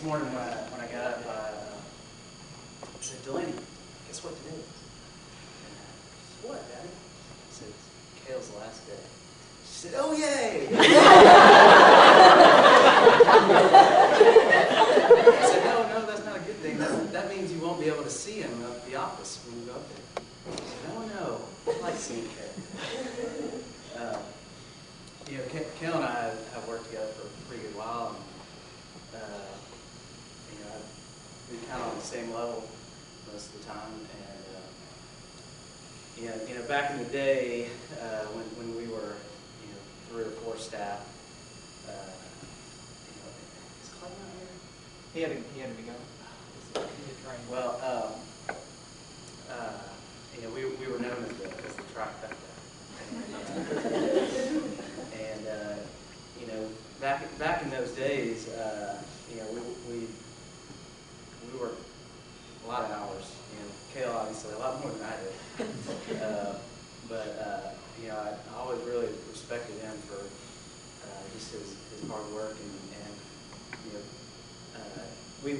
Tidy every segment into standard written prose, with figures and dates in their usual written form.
morning when I got up, I said, Delaney, guess what today is? I said, what, Daddy? I said, Cale's last day. She said, oh, yay! I said, no, that's not a good thing. That means you won't be able to see him at the office when you go up there. She said, no, I like seeing Cale. You know, Cale and I have worked together for a pretty good while. And, you know, I've been kind of on the same level most of the time. And, you know, back in the day, when we were, you know, 3 or 4 staff, you know, is Clay not here? He had to be gone. Well, you know, we were known as the trifecta. And you know, back in those days, you know, we worked a lot of hours. You know, Cale obviously a lot more than I did. But you know, I always really respected him for just his hard work, and you know,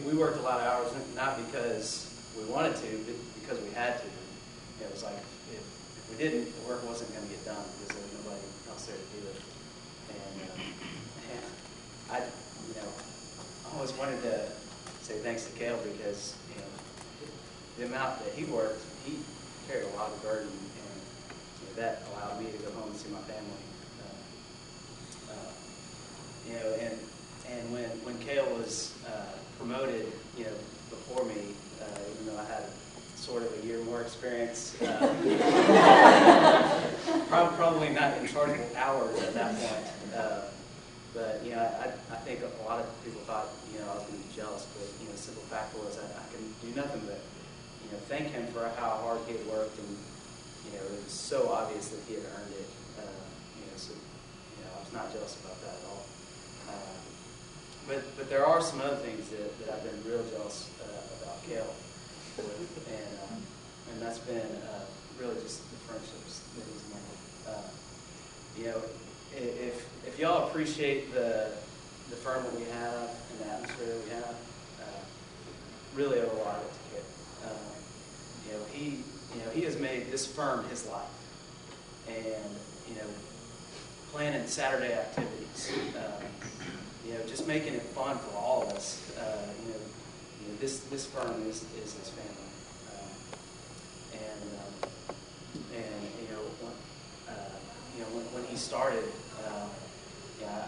we worked a lot of hours, not because we wanted to, but because we had to. It was like if we didn't, the work wasn't going to get done because there was nobody else there to do it. And I, you know, always wanted to say thanks to Cale because, you know, the amount that he worked, he carried a lot of burden, and you know, that allowed me to go home and see my family. You know, and when Cale was promoted, you know, before me, even though I had sort of a year more experience, probably not in chargeable hours at that point. But you know, I think a lot of people thought, you know, I was going to be jealous. But you know, the simple fact was I can do nothing but, you know, thank him for how hard he had worked, and you know, it was so obvious that he had earned it. You know, so you know, I was not jealous about that at all. But there are some other things that I've been real jealous about Cale with, and that's been really just the friendships that he's made. You know, if y'all appreciate the firm that we have and the atmosphere that we have, really owe a lot of it to Cale. He has made this firm his life, and you know, planning Saturday activities, you know, just making it fun for all of us. You know, this firm is his family. And you know, when he started, yeah,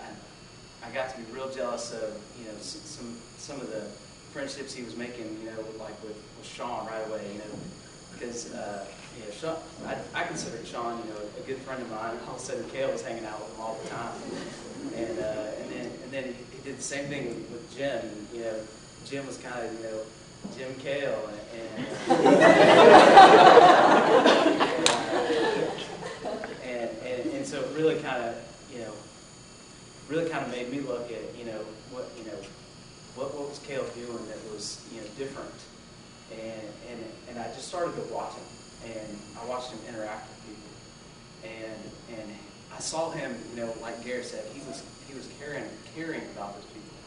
I got to be real jealous of, you know, some of the friendships he was making, you know, like with Sean right away, you know, because you know, Sean, I considered Sean, you know, a good friend of mine. All of a sudden, Cale was hanging out with him all the time, and then he did the same thing with Jim. And, you know, Jim was kind of, you know, Jim Cale, and so it really kind of, you know, made me look at, you know, what was Cale doing that was, you know, different, and I just started to watch him, and I watched him interact with people, and I saw him, you know, like Gary said, he was caring about those people.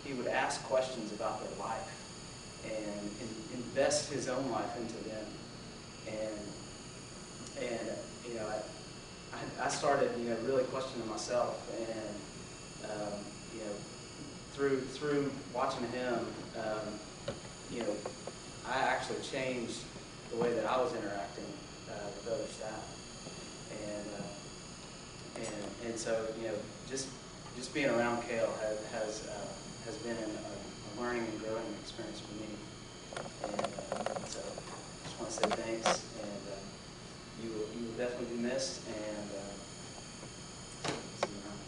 He would ask questions about their life and invest his own life into them, and you know, I started, you know, really questioning myself, and you know, through watching him, you know, I actually changed the way that I was interacting with other staff, and so, you know, just being around Cale has been a learning and growing experience for me, and so I just want to say thanks, and you will definitely be missed, and see you around.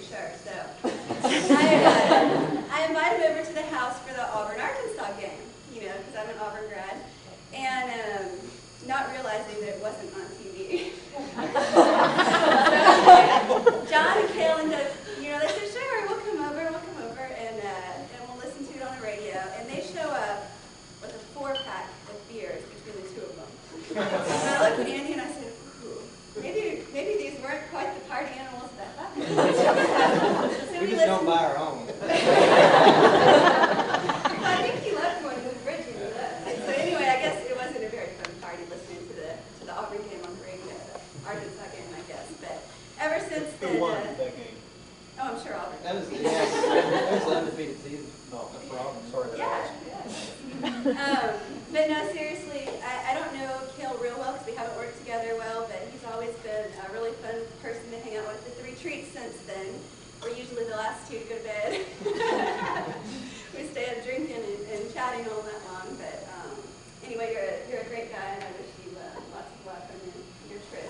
Sure. looked at Andy and I said, ooh, maybe these weren't quite the party animals that I thought. So We just don't buy our own. Well, I think he left one in the fridge when he left. So anyway, I guess it wasn't a very fun party listening to the Auburn game on the radio, the Arkansas game, I guess. But ever since then, Who won that game? oh, I'm sure Auburn. That was an undefeated season. No, that's wrong. Sorry. Yeah. But no, seriously, I don't know Cale real well because we haven't worked together well, but he's always been a really fun person to hang out with. With the retreat since then, we're usually the last two to go to bed. We stay up drinking and chatting all night long. But anyway, you're a great guy, and I wish you lots of luck on your trip.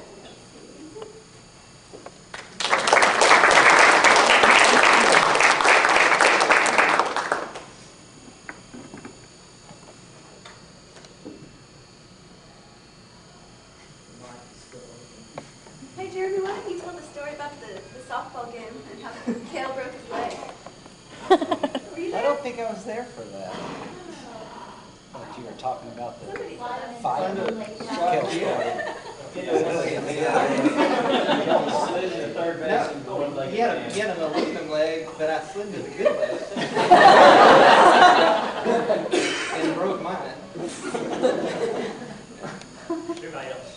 Hey Jeremy, why don't you tell the story about the softball game and how Cale broke his leg? Were you I there? don't think I was there for that. But you were talking about the fight. Cale started. No, he had an aluminum leg, but I slid to the good leg. And broke mine. Everybody else.